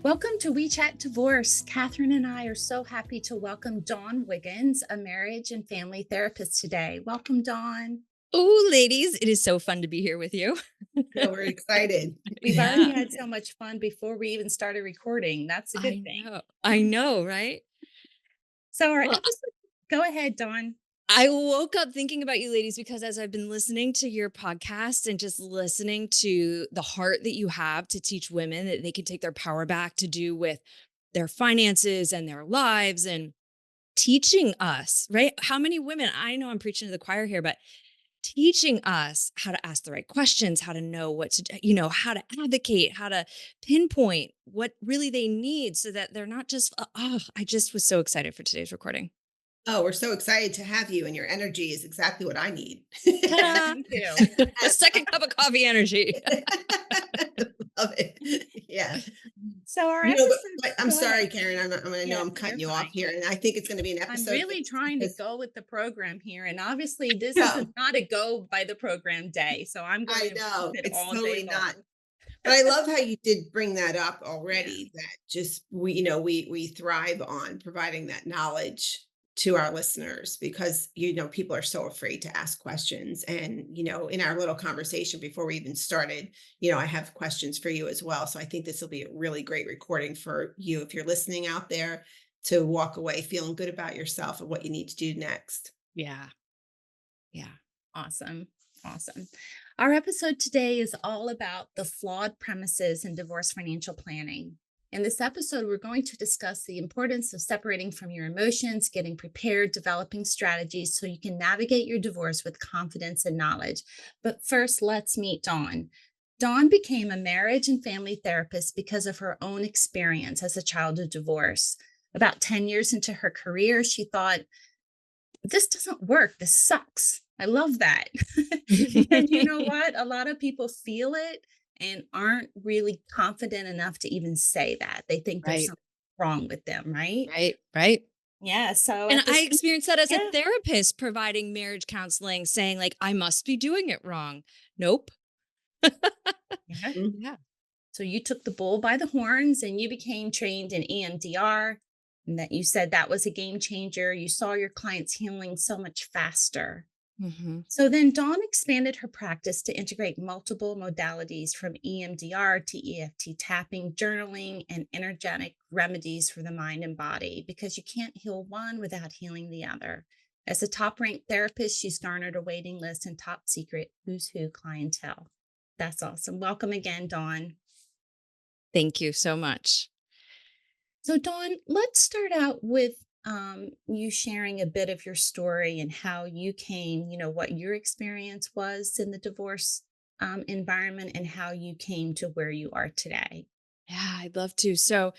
Welcome to We Chat Divorce. Catherine and I are so happy to welcome Dawn Wiggins, a marriage and family therapist today. Welcome, Dawn. Oh, ladies, it is so fun to be here with you. Yeah, we're excited. We've already Yeah, had so much fun before we even started recording. That's a good I thing. know. I know, right? So, our Well, episode, go ahead, Dawn. I woke up thinking about you ladies because as I've been listening to your podcast and just listening to the heart that you have to teach women that they can take their power back to do with their finances and their lives and teaching us, right? How many women, I know I'm preaching to the choir here, but teaching us how to ask the right questions, how to know what to do, how to advocate, how to pinpoint what really they need so that they're not just, I just was so excited for today's recording. Oh, we're so excited to have you, and your energy is exactly what I need. Ta-da! Me too. A second cup of coffee energy. Love it. Yeah. So, our You know, but, episode, but I'm go ahead. sorry, Karen. I know Yeah, I'm you're cutting you off fine. here, and I think it's going to be an I'm episode really trying to because go with the program here. And obviously, this is no, not a go by the program day. So, I'm going I to know keep it it's all day totally not. long. But I love how you did bring that up Yeah. already. That just we thrive on providing that knowledge to our listeners because people are so afraid to ask questions. And in our little conversation before we even started, I have questions for you as well. So I think this will be a really great recording for you if you're listening out there to walk away feeling good about yourself and what you need to do next. Yeah. Yeah. Awesome. Awesome. Our episode today is all about the flawed premises in divorce financial planning. In this episode, we're going to discuss the importance of separating from your emotions, getting prepared, developing strategies so you can navigate your divorce with confidence and knowledge. But first, let's meet Dawn. Dawn became a marriage and family therapist because of her own experience as a child of divorce. About 10 years into her career, she thought, this doesn't work. This sucks. I love that. And you know what? A lot of people feel it and aren't really confident enough to even say that. They think there's Right. something wrong with them, right? Right. Right. Yeah. So And at I this, experienced that as a yeah, therapist providing marriage counseling, saying, like, I must be doing it wrong. Nope. yeah. Mhm. Yeah. So you took the bull by the horns and you became trained in EMDR. And that you said that was a game changer. You saw your clients healing so much faster. Hmm. So then Dawn expanded her practice to integrate multiple modalities from EMDR to EFT tapping, journaling, and energetic remedies for the mind and body because you can't heal one without healing the other. As a top ranked therapist, she's garnered a waiting list and top secret who's who clientele. That's awesome. Welcome again, Dawn. Thank you so much. So, Dawn, let's start out with you sharing a bit of your story and how you came, what your experience was in the divorce environment and how you came to where you are today. Yeah, I'd love to. So,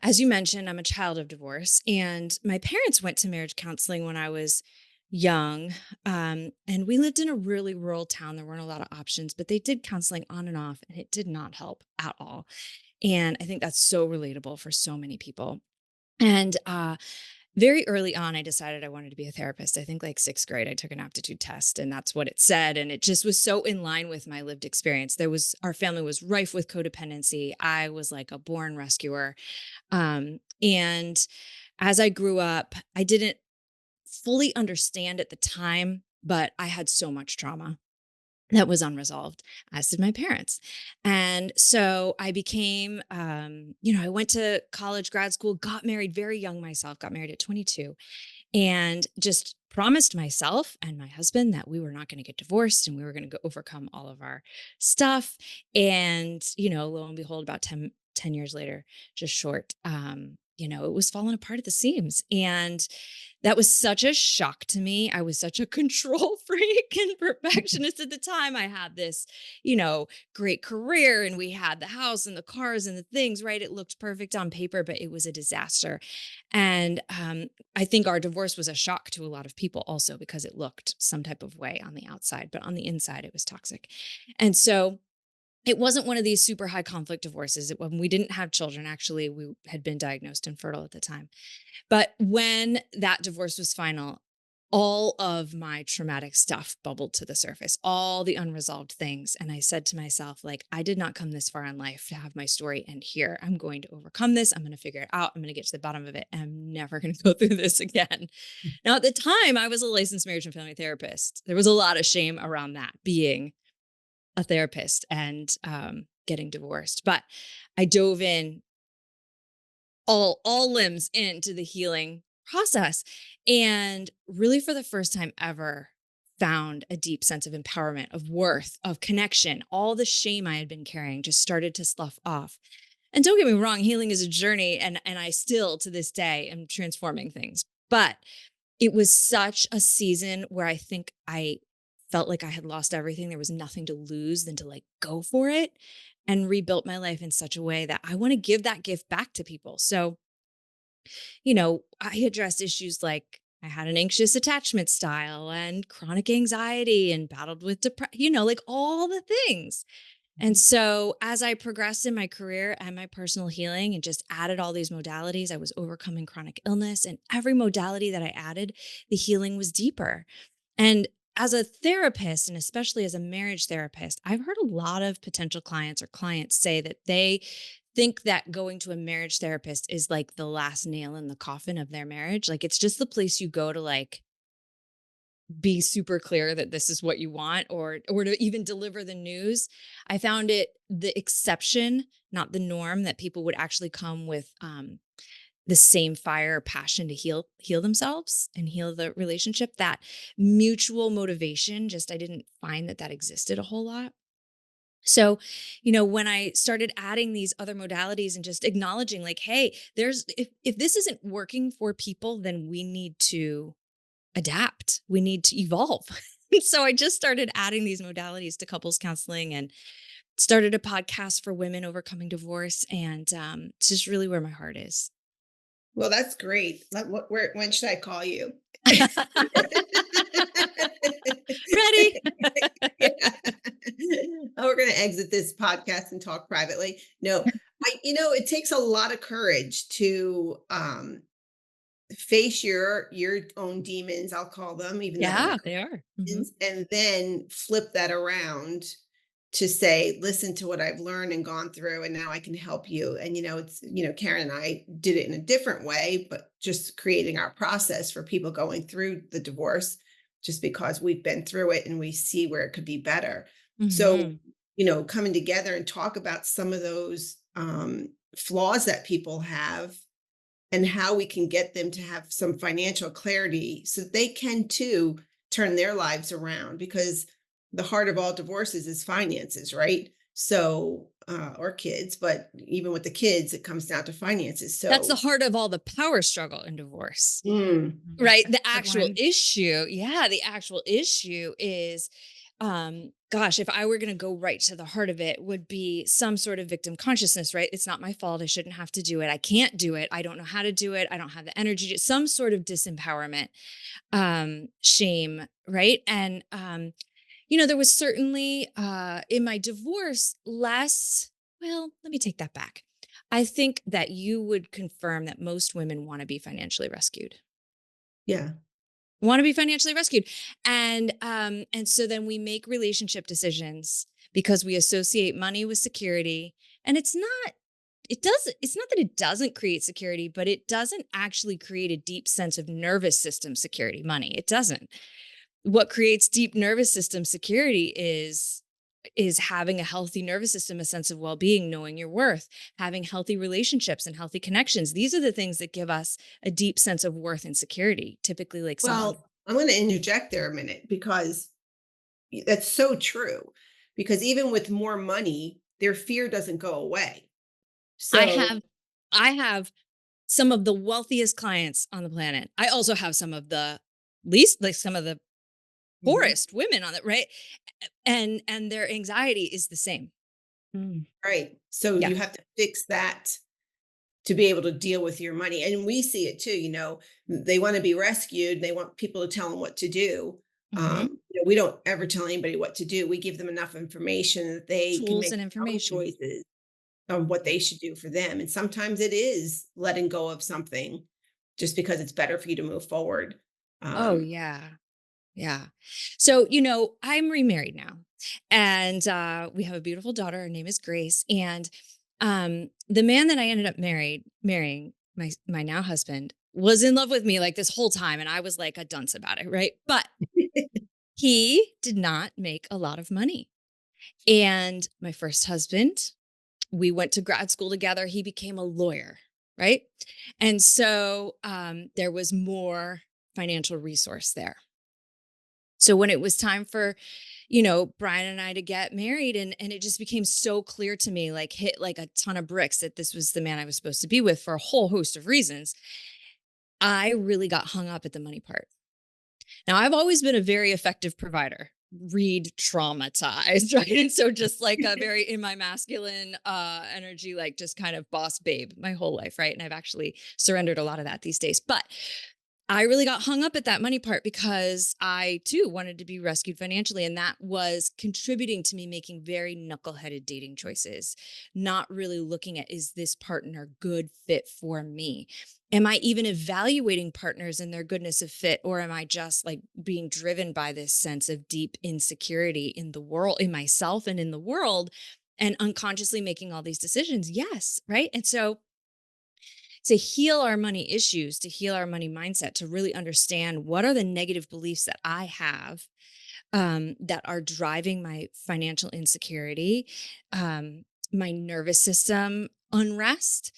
as you mentioned, I'm a child of divorce, and my parents went to marriage counseling when I was young. And we lived in a really rural town. There weren't a lot of options, but they did counseling on and off, and it did not help at all. And I think that's so relatable for so many people. And very early on, I decided I wanted to be a therapist. I think like sixth grade, I took an aptitude test and that's what it said. And it just was so in line with my lived experience. Our family was rife with codependency. I was like a born rescuer. And as I grew up, I didn't fully understand at the time, but I had so much trauma that was unresolved, as did my parents. And so I became, I went to college, grad school, got married very young myself, got married at 22, and just promised myself and my husband that we were not going to get divorced and we were going to overcome all of our stuff. And, lo and behold, about ten years later, just short, it was falling apart at the seams. And that was such a shock to me. I was such a control freak and perfectionist at the time. I had this, great career and we had the house and the cars and the things, right? It looked perfect on paper, but it was a disaster. And I think our divorce was a shock to a lot of people also because it looked some type of way on the outside, but on the inside, it was toxic. And so it wasn't one of these super high conflict divorces. When we didn't have children, actually, we had been diagnosed infertile at the time. But when that divorce was final, all of my traumatic stuff bubbled to the surface, all the unresolved things. And I said to myself, like, I did not come this far in life to have my story end here. I'm going to overcome this. I'm going to figure it out. I'm going to get to the bottom of it. And I'm never going to go through this again. Now, at the time, I was a licensed marriage and family therapist. There was a lot of shame around that, being a therapist and getting divorced. But I dove in all limbs into the healing process, and really for the first time ever found a deep sense of empowerment, of worth, of connection. All the shame I had been carrying just started to slough off. And don't get me wrong, healing is a journey, and I still to this day am transforming things. But it was such a season where I think I felt like I had lost everything. There was nothing to lose than to like go for it, and rebuilt my life in such a way that I want to give that gift back to people. So, I addressed issues like I had an anxious attachment style and chronic anxiety and battled with depression, like all the things. And Mhm. so as I progressed in my career and my personal healing and just added all these modalities, I was overcoming chronic illness, and every modality that I added, the healing was deeper. And as a therapist, and especially as a marriage therapist, I've heard a lot of potential clients or clients say that they think that going to a marriage therapist is like the last nail in the coffin of their marriage. Like it's just the place you go to like be super clear that this is what you want, or to even deliver the news. I found it the exception, not the norm, that people would actually come with the same fire or passion to heal themselves and heal the relationship. That mutual motivation, just I didn't find that existed a whole lot. So, when I started adding these other modalities and just acknowledging like, hey, there's if this isn't working for people, then we need to adapt. We need to evolve. So I just started adding these modalities to couples counseling and started a podcast for women overcoming divorce. And it's just really where my heart is. Well, that's great. When should I call you? Ready? Yeah. Oh, we're going to exit this podcast and talk privately. No, it takes a lot of courage to face your own demons, I'll call them, even though they're Yeah, not they are. demons, and then flip that around to say, listen to what I've learned and gone through, and now I can help you. And Karen and I did it in a different way, but just creating our process for people going through the divorce, just because we've been through it and we see where it could be better. So, Hmm. coming together and talk about some of those flaws that people have and how we can get them to have some financial clarity so that they can too turn their lives around, because the heart of all divorces is finances, right? So or kids, but even with the kids it comes down to finances. That's the So heart of all the power struggle in divorce. Mhm. Right? That's The a good actual one. issue, yeah, the actual issue is, gosh, if I were going to go right to the heart of it, would be some sort of victim consciousness, right? It's not my fault. I shouldn't have to do it. I can't do it. I don't know how to do it. I don't have the energy to, some sort of disempowerment, shame, right? And, there was certainly, in my divorce less, well, let me take that back. I think that you would confirm that most women want to be financially rescued, yeah. and so then we make relationship decisions because we associate money with security. And it's not that it doesn't create security, but it doesn't actually create a deep sense of nervous system security. Money, it doesn't. What creates deep nervous system security is having a healthy nervous system, a sense of well-being, knowing your worth, having healthy relationships and healthy connections. These are the things that give us a deep sense of worth and security, typically like someone. Well, I'm going to interject there a minute, because that's so true. Because even with more money, their fear doesn't go away. I So have I have some of the wealthiest clients on the planet. I also have some of the least, like some of the mhm, poorest women on it, right? And their anxiety is the same. Mm. right. So Yeah. you have to fix that to be able to deal with your money. And we see it too, they want to be rescued. They want people to tell them what to do. Hmm. We don't ever tell anybody what to do. We give them enough information that they can Tools make and their own information. choices on what they should do for them. And sometimes it is letting go of something just because it's better for you to move forward. Oh, Um, yeah. Yeah. So, I'm remarried now and we have a beautiful daughter. Her name is Grace. And the man that I ended up marrying, my now husband, was in love with me like this whole time. And I was like a dunce about it. Right. But he did not make a lot of money. And my first husband, we went to grad school together. He became a lawyer. Right. And so there was more financial resource there. So when it was time for, Brian and I to get married and it just became so clear to me, like hit like a ton of bricks that this was the man I was supposed to be with for a whole host of reasons. I really got hung up at the money part. Now, I've always been a very effective provider. Read traumatized, right? And so just like a very in my masculine energy, like just kind of boss babe my whole life, right? And I've actually surrendered a lot of that these days. But I really got hung up at that money part because I too wanted to be rescued financially. And that was contributing to me making very knuckleheaded dating choices, not really looking at, is this partner good fit for me? Am I even evaluating partners and their goodness of fit? Or am I just like being driven by this sense of deep insecurity in the world, in myself and in the world, and unconsciously making all these decisions? Yes. Right. And so to heal our money issues, to heal our money mindset, to really understand what are the negative beliefs that I have that are driving my financial insecurity, my nervous system unrest,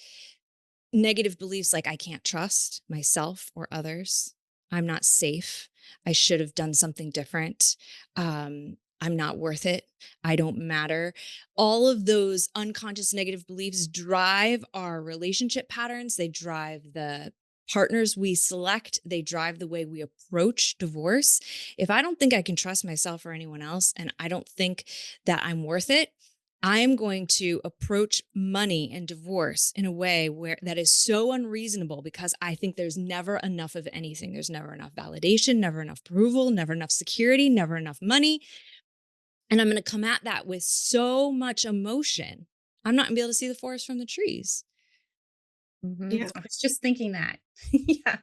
negative beliefs like I can't trust myself or others. I'm not safe. I should have done something different. I'm not worth it. I don't matter. All of those unconscious negative beliefs drive our relationship patterns. They drive the partners we select. They drive the way we approach divorce. If I don't think I can trust myself or anyone else, and I don't think that I'm worth it, I am going to approach money and divorce in a way where that is so unreasonable because I think there's never enough of anything. There's never enough validation, never enough approval, never enough security, never enough money. And I'm going to come at that with so much emotion. I'm not going to be able to see the forest from the trees. yeah. I was just thinking that. Yeah.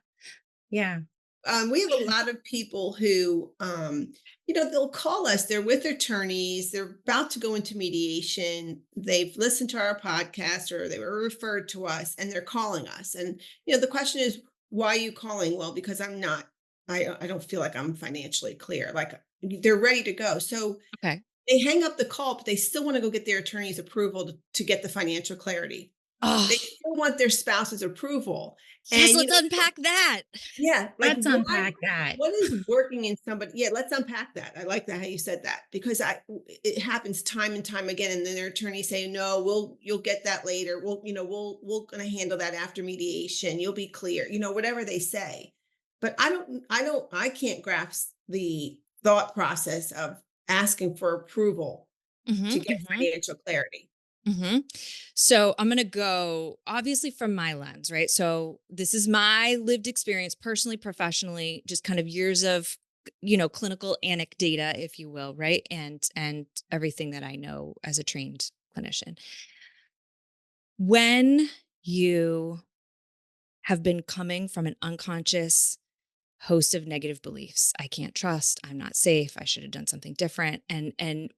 Yeah. We have a lot of people who, they'll call us. They're with attorneys. They're about to go into mediation. They've listened to our podcast or they were referred to us and they're calling us. And, the question is, why are you calling? Well, because I don't feel like I'm financially clear. Like they're ready to go. So Okay. they hang up the call, but they still want to go get their attorney's approval to get the financial clarity. Oh, They still want their spouse's approval. yes, And, let's unpack that. yeah, like Let's unpack that. what is working in somebody? Yeah, let's unpack that. I like that how you said that because it happens time and time again. And then their attorneys say, no, you'll get that later. We're gonna handle that after mediation. You'll be clear, whatever they say. But I can't grasp the thought process of asking for approval Hmm. to get financial clarity. Hmm. So I'm going to go obviously from my lens, right? So this is my lived experience personally, professionally, just kind of years of, clinical anecdata, if you will, right? And everything that I know as a trained clinician. When you have been coming from an unconscious host of negative beliefs. I can't trust, I'm not safe, I should have done something different. And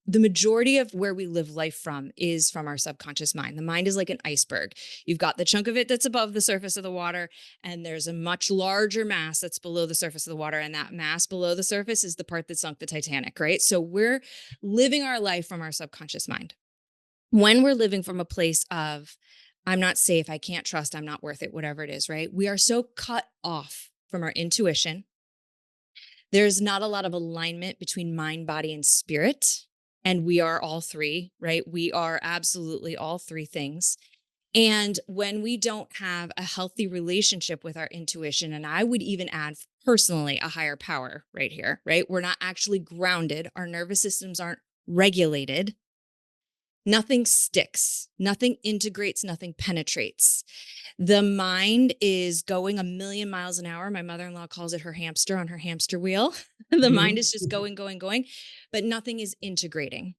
the majority of where we live life from is from our subconscious mind. The mind is like an iceberg. You've got the chunk of it that's above the surface of the water, and there's a much larger mass that's below the surface of the water. And that mass below the surface is the part that sunk the Titanic, right? So we're living our life from our subconscious mind. When we're living from a place of, I'm not safe, I can't trust, I'm not worth it, whatever it is, right? We are so cut off from our intuition. There's not a lot of alignment between mind, body, and spirit. And we are all three, right? We are absolutely all three things. And when we don't have a healthy relationship with our intuition, and I would even add personally a higher power right here, right? We're not actually grounded. Our nervous systems aren't regulated. Nothing sticks, nothing integrates, nothing penetrates. The mind is going a million miles an hour. My mother-in-law calls it her hamster on her hamster wheel. The mind Mhm. is just going, going, going, but nothing is integrating.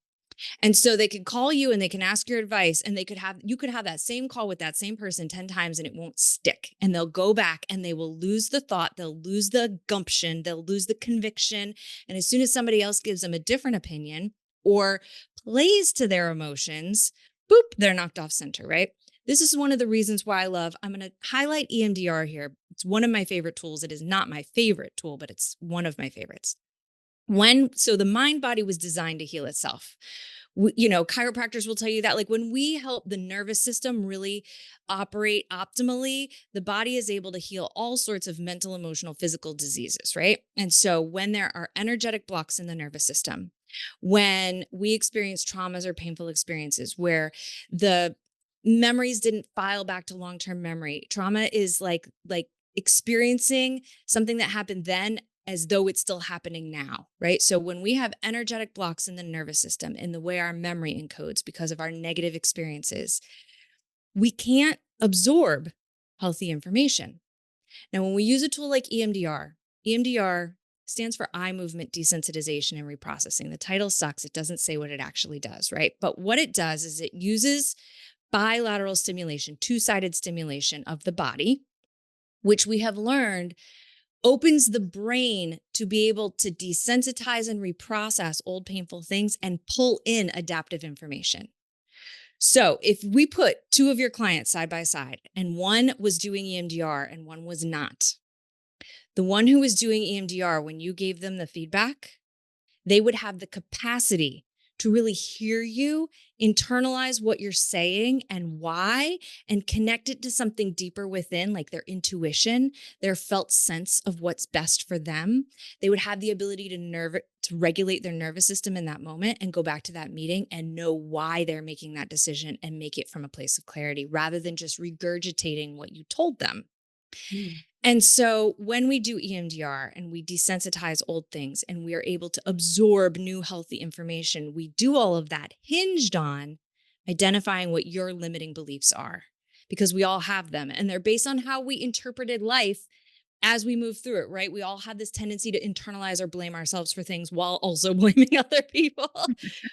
And so they could call you and they can ask your advice, and you could have that same call with that same person 10 times and it won't stick. And they'll go back and they will lose the thought, they'll lose the gumption, they'll lose the conviction. And as soon as somebody else gives them a different opinion or plays to their emotions, boop, they're knocked off center, right? This is one of the reasons why I'm going to highlight EMDR here. It's one of my favorite tools. It is not my favorite tool, but it's one of my favorites. So the mind body was designed to heal itself. Chiropractors will tell you that, like, when we help the nervous system really operate optimally, the body is able to heal all sorts of mental, emotional, physical diseases, right? And so when there are energetic blocks in the nervous system, when we experience traumas or painful experiences where the memories didn't file back to long-term memory, trauma is like experiencing something that happened then as though it's still happening now, right? So when we have energetic blocks in the nervous system, in the way our memory encodes because of our negative experiences, we can't absorb healthy information. Now, when we use a tool like EMDR stands for eye movement desensitization and reprocessing. The title sucks. It doesn't say what it actually does, right? But what it does is it uses bilateral stimulation, two-sided stimulation of the body, which we have learned opens the brain to be able to desensitize and reprocess old painful things and pull in adaptive information. So if we put two of your clients side by side and one was doing EMDR and one was not, the one who was doing EMDR, when you gave them the feedback, they would have the capacity to really hear you, internalize what you're saying and why, and connect it to something deeper within, like their intuition, their felt sense of what's best for them. They would have the ability to regulate their nervous system in that moment and go back to that meeting and know why they're making that decision and make it from a place of clarity rather than just regurgitating what you told them. Mm. And so when we do EMDR and we desensitize old things and we are able to absorb new healthy information, we do all of that hinged on identifying what your limiting beliefs are, because we all have them and they're based on how we interpreted life as we move through it, right? We all have this tendency to internalize or blame ourselves for things while also blaming other people.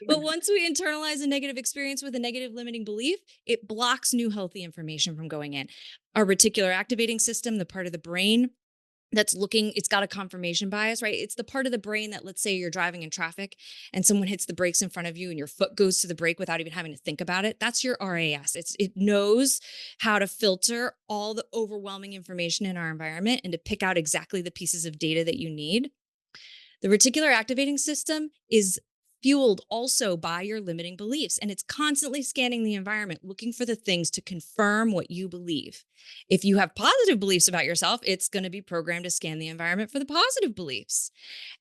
But once we internalize a negative experience with a negative limiting belief, it blocks new healthy information from going in. Our reticular activating system, the part of the brain it's got a confirmation bias, right? It's the part of the brain that, let's say you're driving in traffic and someone hits the brakes in front of you and your foot goes to the brake without even having to think about it. That's your RAS. It knows how to filter all the overwhelming information in our environment and to pick out exactly the pieces of data that you need. The reticular activating system is fueled also by your limiting beliefs, and it's constantly scanning the environment, looking for the things to confirm what you believe. If you have positive beliefs about yourself, it's going to be programmed to scan the environment for the positive beliefs.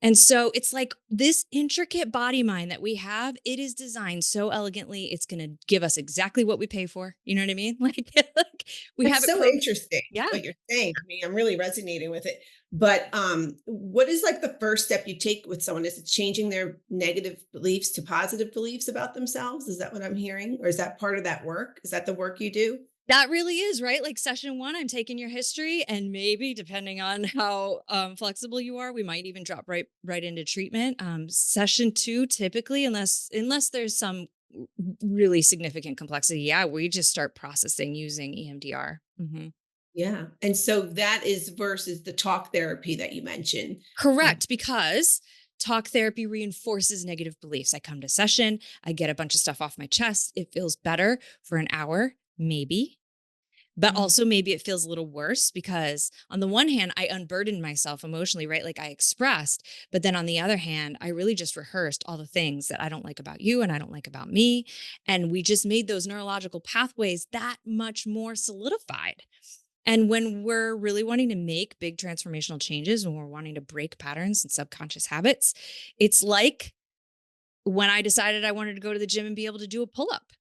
And so it's like this intricate body mind that we have, it is designed so elegantly. It's going to give us exactly what we pay for. You know what I mean? Like we have That's it. so interesting Yeah. what you're saying. I mean, I'm really resonating with it. But what is like the first step you take with someone? Is it changing their negative beliefs to positive beliefs about themselves? Is that what I'm hearing? Or is that part of that work? Is that the work you do? That really is, right? Like session one, I'm taking your history, and maybe depending on how flexible you are, we might even drop right into treatment. Session two, typically, unless there's some really significant complexity, yeah, we just start processing using EMDR. Mhm. Yeah. And so that is versus the talk therapy that you mentioned. Um, Correct, because talk therapy reinforces negative beliefs. I come to session, I get a bunch of stuff off my chest. It feels better for an hour, maybe. But mm, also maybe it feels a little worse because on the one hand, I unburdened myself emotionally, right? Like I expressed, but then on the other hand, I really just rehearsed all the things that I don't like about you and I don't like about me. And we just made those neurological pathways that much more solidified. And when we're really wanting to make big transformational changes, when we're wanting to break patterns and subconscious habits, it's like when I decided I wanted to go to the gym and be able to do a pull up.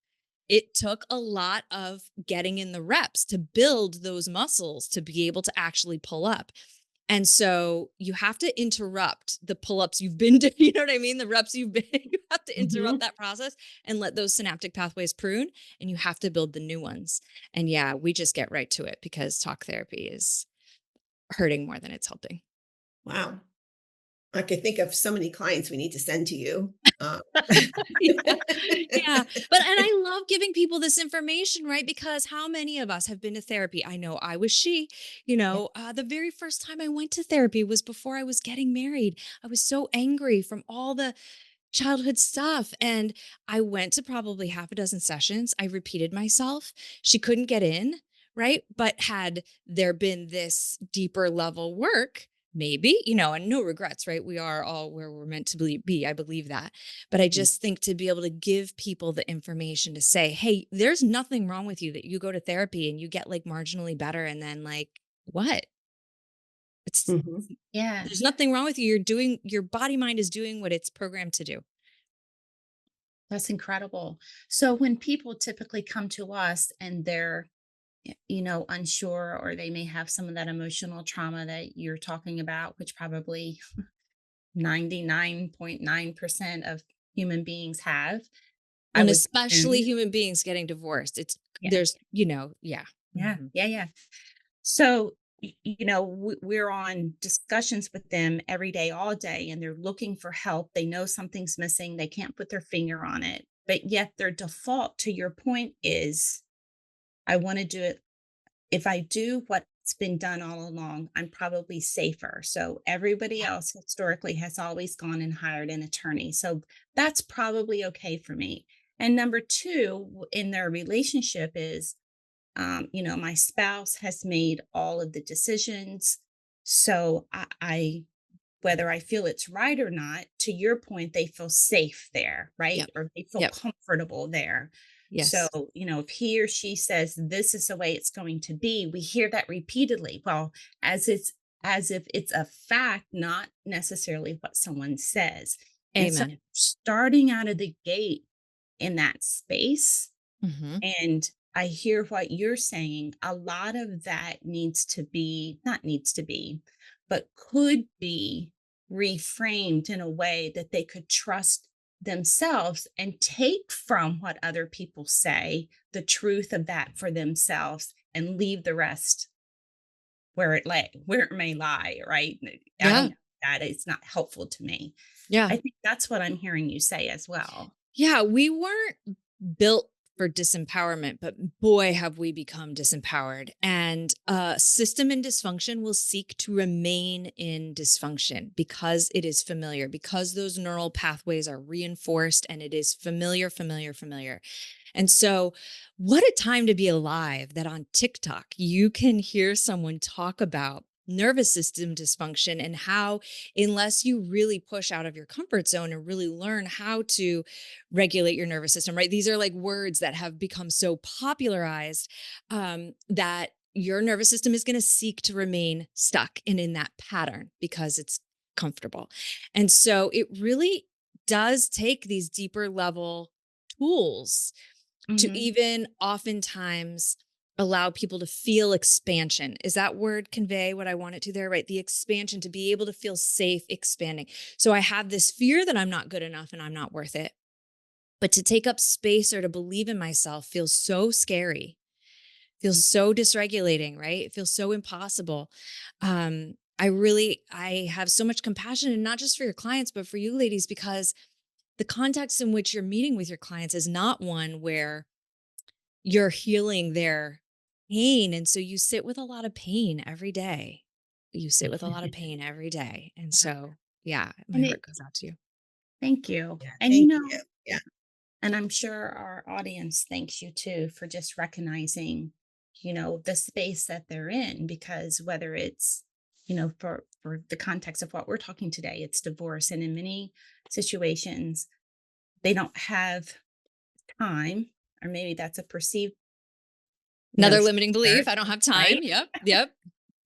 It took a lot of getting in the reps to build those muscles to be able to actually pull up. And so you have to interrupt the pull-ups you've been doing, you know what I mean? The reps you've been, you have to interrupt mhm. that process and let those synaptic pathways prune, and you have to build the new ones. And yeah, we just get right to it because talk therapy is hurting more than it's helping. Wow. I could think of so many clients we need to send to you. Yeah. Yeah. And I love giving people this information, right? Because how many of us have been to therapy? I know I was Yeah. the very first time I went to therapy was before I was getting married. I was so angry from all the childhood stuff. And I went to probably half a dozen sessions. I repeated myself. She couldn't get in, right? But had there been this deeper level work, maybe, and no regrets, right? We are all where we're meant to be. I believe that. But I Mhm. just think to be able to give people the information to say, hey, there's nothing wrong with you that you go to therapy and you get like marginally better. And then, like, what? It's, Mhm. Yeah, there's nothing wrong with you. You're doing, your body mind is doing what it's programmed to do. that's incredible. So when people typically come to us and they're, unsure, or they may have some of that emotional trauma that you're talking about, which probably 99.9% of human beings have, I And would especially assume. human beings getting divorced. Yeah, Yeah. yeah, Mhm. yeah, yeah. So, we're on discussions with them every day, all day, and they're looking for help. They know something's missing. They can't put their finger on it. But yet, their default, to your point, is I want to do it. If I do what's been done all along, I'm probably safer. So, everybody Yeah. else historically has always gone and hired an attorney. So, that's probably okay for me. And number two, in their relationship is my spouse has made all of the decisions. So whether I feel it's right or not, to your point, they feel safe there, right? Yep. Or they feel Yep. comfortable there. So, Yes. if he or she says this is the way it's going to be, we hear that repeatedly. Well, as it's as if it's a fact, not necessarily what someone says. And so Amen. starting out of the gate in that space, Mhm. and I hear what you're saying. A lot of that needs to be, not needs to be, but could be reframed in a way that they could trust themselves and take from what other people say the truth of that for themselves and leave the rest where it may lie, right? I don't Yeah. know that it's not helpful to me. Yeah. I think that's what I'm hearing you say as well. Yeah, we weren't built for disempowerment, but boy, have we become disempowered. And system in dysfunction will seek to remain in dysfunction because it is familiar, because those neural pathways are reinforced and it is familiar, familiar, familiar. And so, what a time to be alive that on TikTok, you can hear someone talk about nervous system dysfunction and how, unless you really push out of your comfort zone and really learn how to regulate your nervous system, right? These are like words that have become so popularized that your nervous system is going to seek to remain stuck and in that pattern because it's comfortable. And so, it really does take these deeper level tools to Mhm. even oftentimes allow people to feel expansion. Is that word convey what I want it to there, right? The expansion, to be able to feel safe expanding. So I have this fear that I'm not good enough and I'm not worth it. But to take up space or to believe in myself feels so scary, feels so dysregulating, right? It feels so impossible. I have so much compassion, and not just for your clients, but for you ladies, because the context in which you're meeting with your clients is not one where you're healing their pain. And so you sit with a lot of pain every day. You sit with a lot of pain every day. And so, yeah, my And heart it goes out to you. Thank you. Yeah, And thank you. Yeah. and I'm sure our audience thanks you too for just recognizing, the space that they're in, because whether it's, for the context of what we're talking today, it's divorce. And in many situations, they don't have time, or maybe that's a perceived Another notion limiting there, belief. I don't have time. right? Yep. Yep.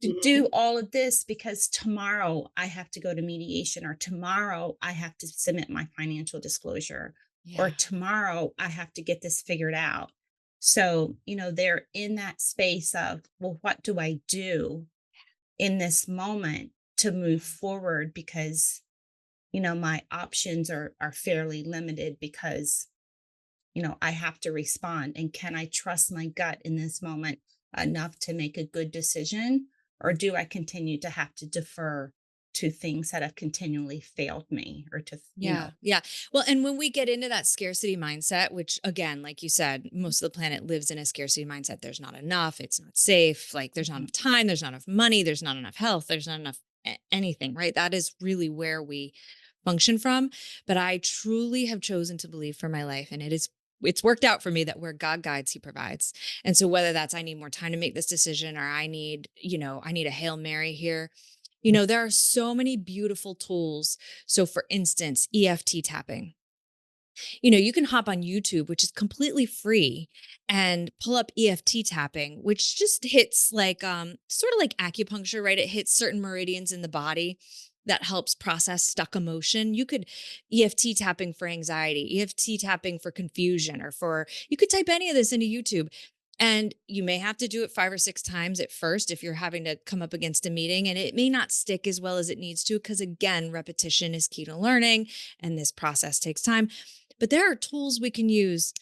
To Mhm. do all of this because tomorrow I have to go to mediation, or tomorrow I have to submit my financial disclosure, or Yeah. tomorrow I have to get this figured out. So, they're in that space of, well, what do I do in this moment to move forward? Because, my options are fairly limited because I have to respond. And can I trust my gut in this moment enough to make a good decision? Or do I continue to have to defer to things that have continually failed me or to, Yeah. Yeah. Well, and when we get into that scarcity mindset, which again, like you said, most of the planet lives in a scarcity mindset. There's not enough, it's not safe, like there's not Mhm. enough time, there's not enough money, there's not enough health, there's not enough anything, right? That is really where we function from. But I truly have chosen to believe for my life, and it's worked out for me that where God guides, he provides. And so whether that's I need more time to make this decision, or I need a Hail Mary here. There are so many beautiful tools. So, for instance, EFT tapping. You can hop on YouTube, which is completely free, and pull up EFT tapping, which just hits like sort of like acupuncture, right? It hits certain meridians in the body that helps process stuck emotion. You could EFT tapping for anxiety, EFT tapping for confusion, or for you could type any of this into YouTube. And you may have to do it 5 or 6 times at first if you're having to come up against a meeting, and it may not stick as well as it needs to, because again, repetition is key to learning, and this process takes time. But there are tools we can use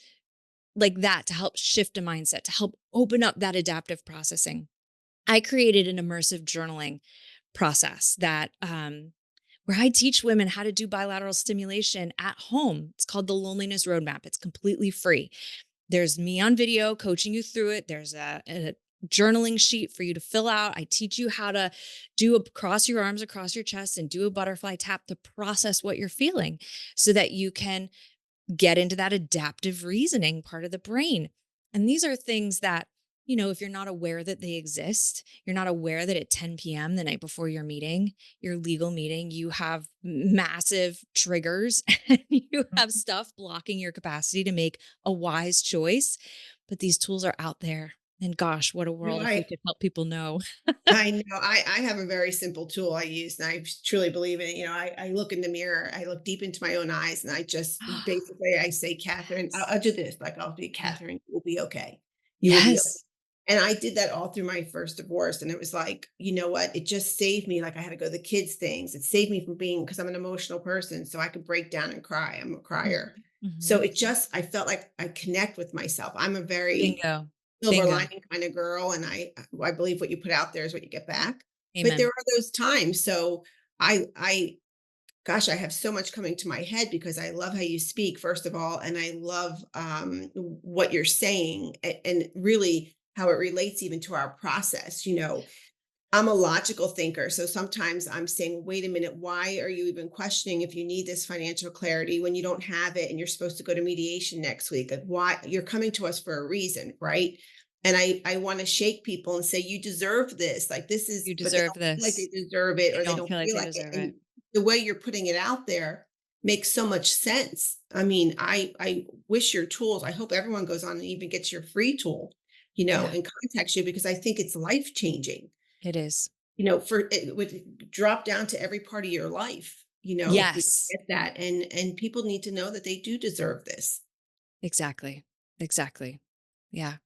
like that to help shift a mindset, to help open up that adaptive processing. I created an immersive journaling process that where I teach women how to do bilateral stimulation at home. It's called the Loneliness Roadmap. It's completely free. There's me on video coaching you through it. There's a journaling sheet for you to fill out. I teach you how to cross your arms across your chest and do a butterfly tap to process what you're feeling, so that you can get into that adaptive reasoning part of the brain. And these are things that, if you're not aware that they exist, you're not aware that at 10 p.m., the night before your meeting, your legal meeting, you have massive triggers and you have stuff blocking your capacity to make a wise choice. But these tools are out there. And gosh, what a No, world if we could help people know. I know. I have a very simple tool I use, and I truly believe in it. I look in the mirror, I look deep into my own eyes, and I just basically I say, Catherine, I'll do this. Like I'll be Yeah. Catherine, you will be okay. You will be okay. Yes. And I did that all through my first divorce. And it was like, you know what? It just saved me. Like I had to go to the kids' things. It saved me from being, because I'm an emotional person. So I could break down and cry. I'm a crier. So Mhm. it just, I felt like I connect with myself. I'm a very Bingo. silver Bingo. lining kind of girl, and I believe what you put out there is what you get back. But there Amen. are those times. So I gosh, I have so much coming to my head because I love how you speak, first of all, and I love what you're saying, and really how it relates even to our process. I'm a logical thinker. So sometimes I'm saying, wait a minute, why are you even questioning if you need this financial clarity when you don't have it and you're supposed to go to mediation next week? Like, why you're coming to us for a reason, right? And I want to shake people and say, you deserve this. Like, this is, You but they deserve don't feel like they this. deserve it, They or they don't don't feel like feel they like it. deserve it. And the way you're putting it out there makes so much sense. I mean, I wish your tools, I hope everyone goes on and even gets your free tool, Yeah, and contacts you, because I think it's life changing, it is. for it would drop down to every part of your life, if we Yes, get that, and people need to know that they do deserve this. exactly. Exactly. Yeah.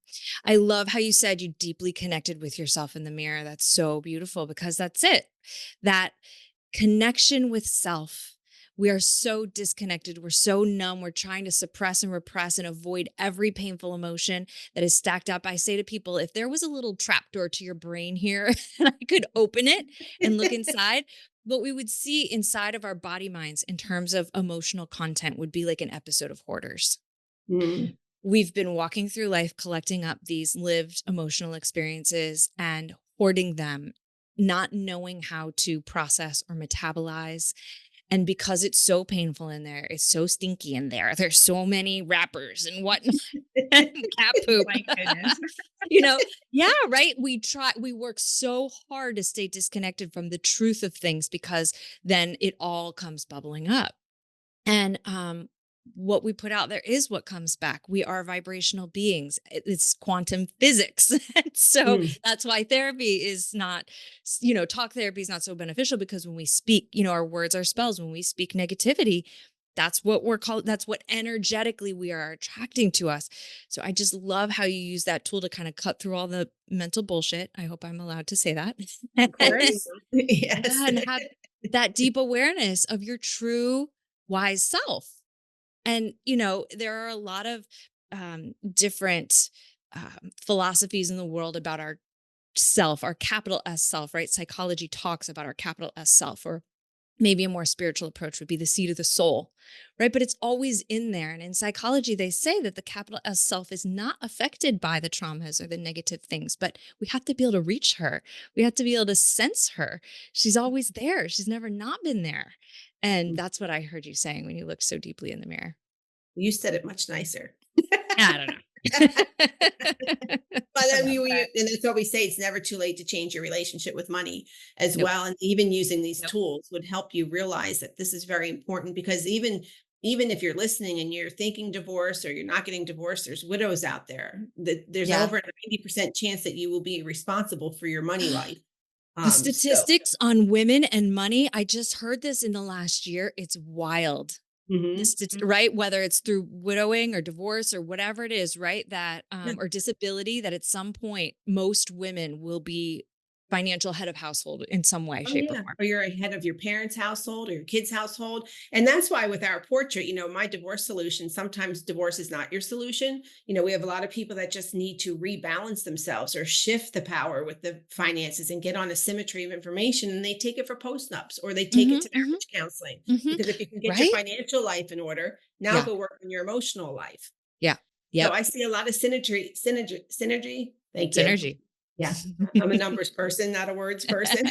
I love how you said you deeply connected with yourself in the mirror. That's so beautiful, because that's it. That connection with self. We are so disconnected. We're so numb. We're trying to suppress and repress and avoid every painful emotion that is stacked up. I say to people, if there was a little trapdoor to your brain here and I could open it and look inside, what we would see inside of our body minds in terms of emotional content would be like an episode of Hoarders. Mm, We've been walking through life collecting up these lived emotional experiences and hoarding them, not knowing how to process or metabolize. And because it's so painful in there, it's so stinky in there. There's so many wrappers and whatnot, and cat poop. My goodness. you know, yeah, right. We work so hard to stay disconnected from the truth of things, because then it all comes bubbling up. And what we put out there is what comes back. We are vibrational beings. It's quantum physics. And so mm. that's why therapy is not, talk therapy is not so beneficial, because when we speak, our words are spells. When we speak negativity, that's what we're called. That's what energetically we are attracting to us. So I just love how you use that tool to kind of cut through all the mental bullshit. I hope I'm allowed to say that. Of course. Yes. Yeah, and have that deep awareness of your true wise self. And, there are a lot of different philosophies in the world about our self, our capital S self, right? Psychology talks about our capital S self, or maybe a more spiritual approach would be the seat of the soul, right? But it's always in there. And in psychology, they say that the capital S self is not affected by the traumas or the negative things, but we have to be able to reach her. We have to be able to sense her. She's always there. She's never not been there. And that's what I heard you saying when you looked so deeply in the mirror. You said it much nicer. I don't know. But I I love mean, that. and that's what we say. It's never too late to change your relationship with money as Nope. well. And even using these Nope. tools would help you realize that this is very important, because even if you're listening and you're thinking divorce or you're not getting divorced, there's widows out there. That there's Yeah. over a 90% chance that you will be responsible for your money life. The So statistics on women and money, I just heard this in the last year. It's wild. mhm. Right? Whether it's through widowing or divorce or whatever it is, right? That, Yeah. or disability, that at some point, most women will be financial head of household in some way, Oh shape, or yeah, form. or you're ahead of your parents' household or your kids' household. And that's why with our portrait, my divorce solution, sometimes divorce is not your solution. We have a lot of people that just need to rebalance themselves or shift the power with the finances and get on a symmetry of information, and they take it for postnups or they take it Mhm, to mhm, marriage counseling. mhm. Because if you can get your Right? financial life in order, now Yeah. go work on your emotional life. Yeah. So Yep. I see a lot of synergy. Thank you. Synergy. Yeah. I'm a numbers person, not a words person.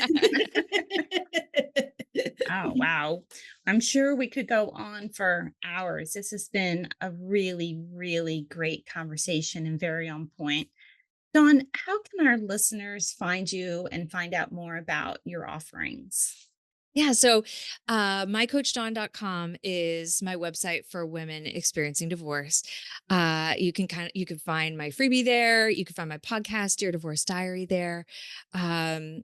Oh, wow. I'm sure we could go on for hours. This has been a really, really great conversation and very on point. Dawn, how can our listeners find you and find out more about your offerings? Yeah. So, mycoachdawn.com is my website for women experiencing divorce. You can find my freebie there. You can find my podcast, Dear Divorce Diary, there. And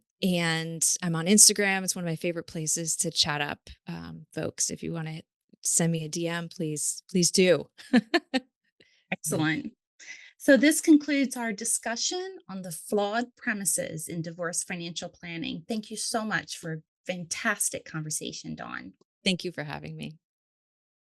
I'm on Instagram. It's one of my favorite places to chat up, folks. If you want to send me a DM, please do. Excellent. So, this concludes our discussion on the flawed premises in divorce financial planning. Thank you so much for a fantastic conversation, Dawn. Thank you for having me.